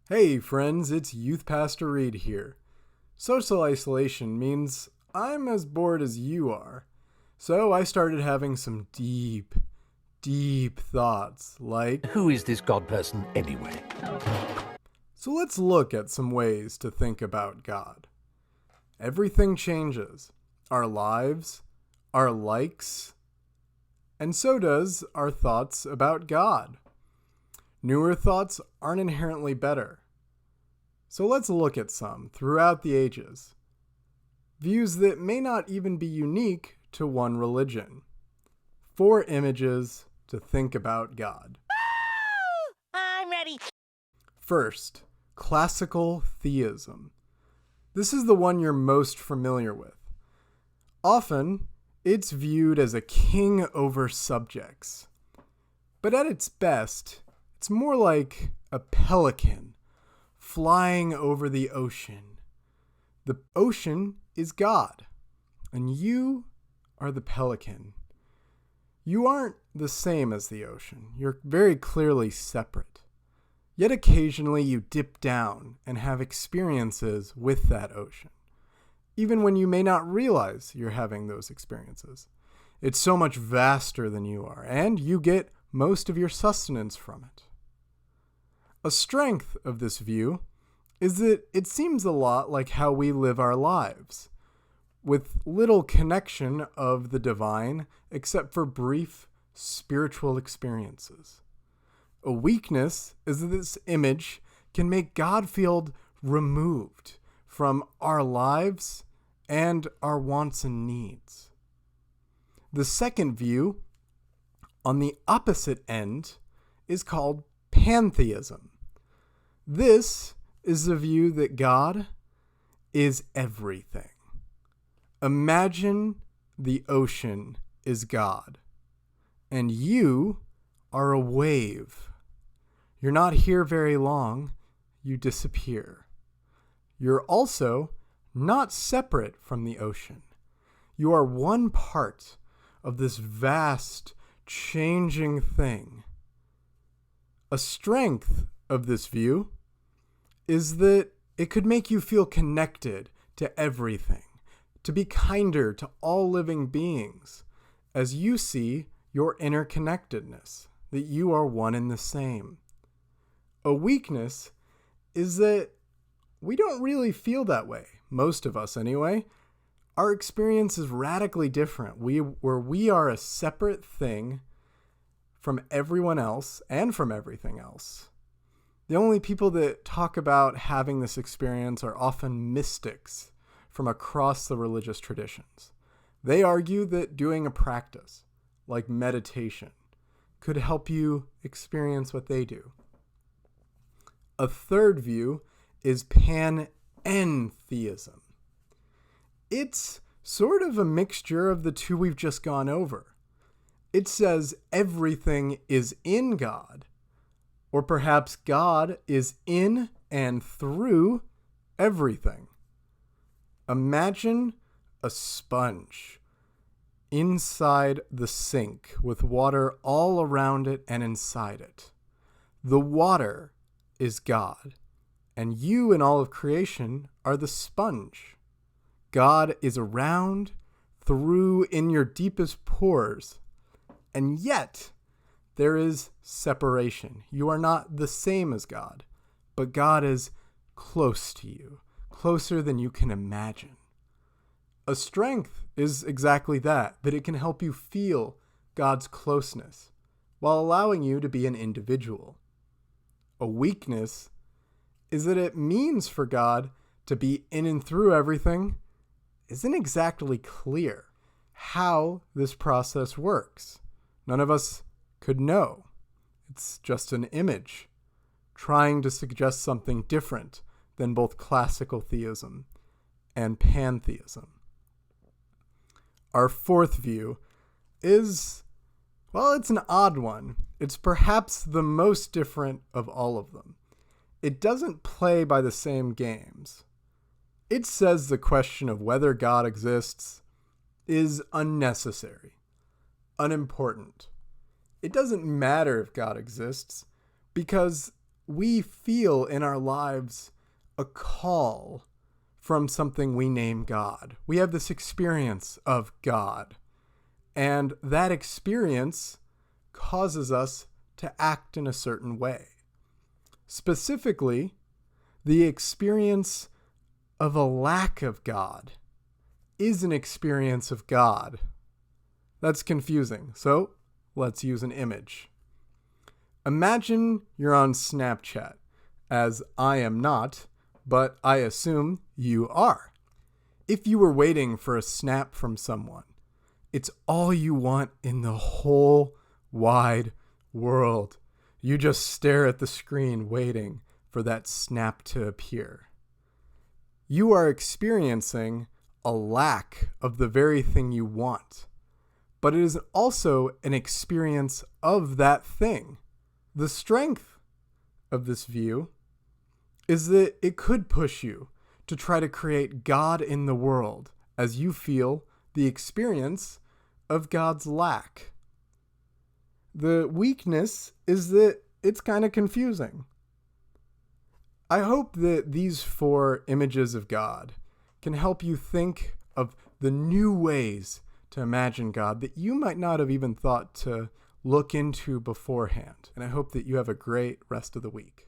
Hey friends, it's Youth Pastor Reed here. Social isolation means I'm as bored as you are. So I started having some deep thoughts like, Who is this God person anyway? so let's look at some ways to think about God. Everything changes. Our lives, our likes, and so does our thoughts about God. Newer thoughts aren't inherently better. So let's look at some throughout the ages. Views that may not even be unique to one religion. 4 images to think about God. I'm ready. First, classical theism. This is the one you're most familiar with. Often, it's viewed as a king over subjects. But at its best, it's more like a pelican flying over the ocean. The ocean is God, and you are the pelican. You aren't the same as the ocean. You're very clearly separate. Yet occasionally you dip down and have experiences with that ocean, even when you may not realize you're having those experiences. It's so much vaster than you are, and you get most of your sustenance from it. A strength of this view is that it seems a lot like how we live our lives, with little connection of the divine except for brief spiritual experiences. A weakness is that this image can make God feel removed from our lives and our wants and needs. The second view, on the opposite end, is called pantheism. This is the view that God is everything. Imagine the ocean is God, and you are a wave. You're not here very long, you disappear. You're also not separate from the ocean. You are one part of this vast, changing thing. A strength of this view is that it could make you feel connected to everything, to be kinder to all living beings, as you see your interconnectedness, that you are one and the same. A weakness is that we don't really feel that way, most of us anyway. Our experience is radically different, where we are a separate thing from everyone else and from everything else. The only people that talk about having this experience are often mystics from across the religious traditions. They argue that doing a practice, like meditation, could help you experience what they do. A third view is panentheism. It's sort of a mixture of the two we've just gone over. It says everything is in God, or perhaps God is in and through everything. Imagine a sponge inside the sink with water all around it and inside it. The water is God, and you and all of creation are the sponge. God is around, through, in your deepest pores, and yet there is separation. You are not the same as God, but God is close to you, closer than you can imagine. A strength is exactly that it can help you feel God's closeness while allowing you to be an individual. A weakness is that it means for God to be in and through everything isn't exactly clear how this process works. None of us could know. It's just an image trying to suggest something different than both classical theism and pantheism. Our fourth view is, well, it's an odd one. It's perhaps the most different of all of them. It doesn't play by the same games. It says the question of whether God exists is unnecessary, unimportant. It doesn't matter if God exists because we feel in our lives a call from something we name God. We have this experience of God, and that experience causes us to act in a certain way. Specifically, the experience of a lack of God is an experience of God. That's confusing, so let's use an image. Imagine you're on Snapchat, as I am not, but I assume you are. If you were waiting for a snap from someone, it's all you want in the whole wide world. You just stare at the screen waiting for that snap to appear. You are experiencing a lack of the very thing you want, but it is also an experience of that thing. The strength of this view is that it could push you to try to create God in the world as you feel the experience of God's lack. The weakness is that it's kind of confusing. I hope that these 4 images of God can help you think of the new ways to imagine God that you might not have even thought to look into beforehand. And I hope that you have a great rest of the week.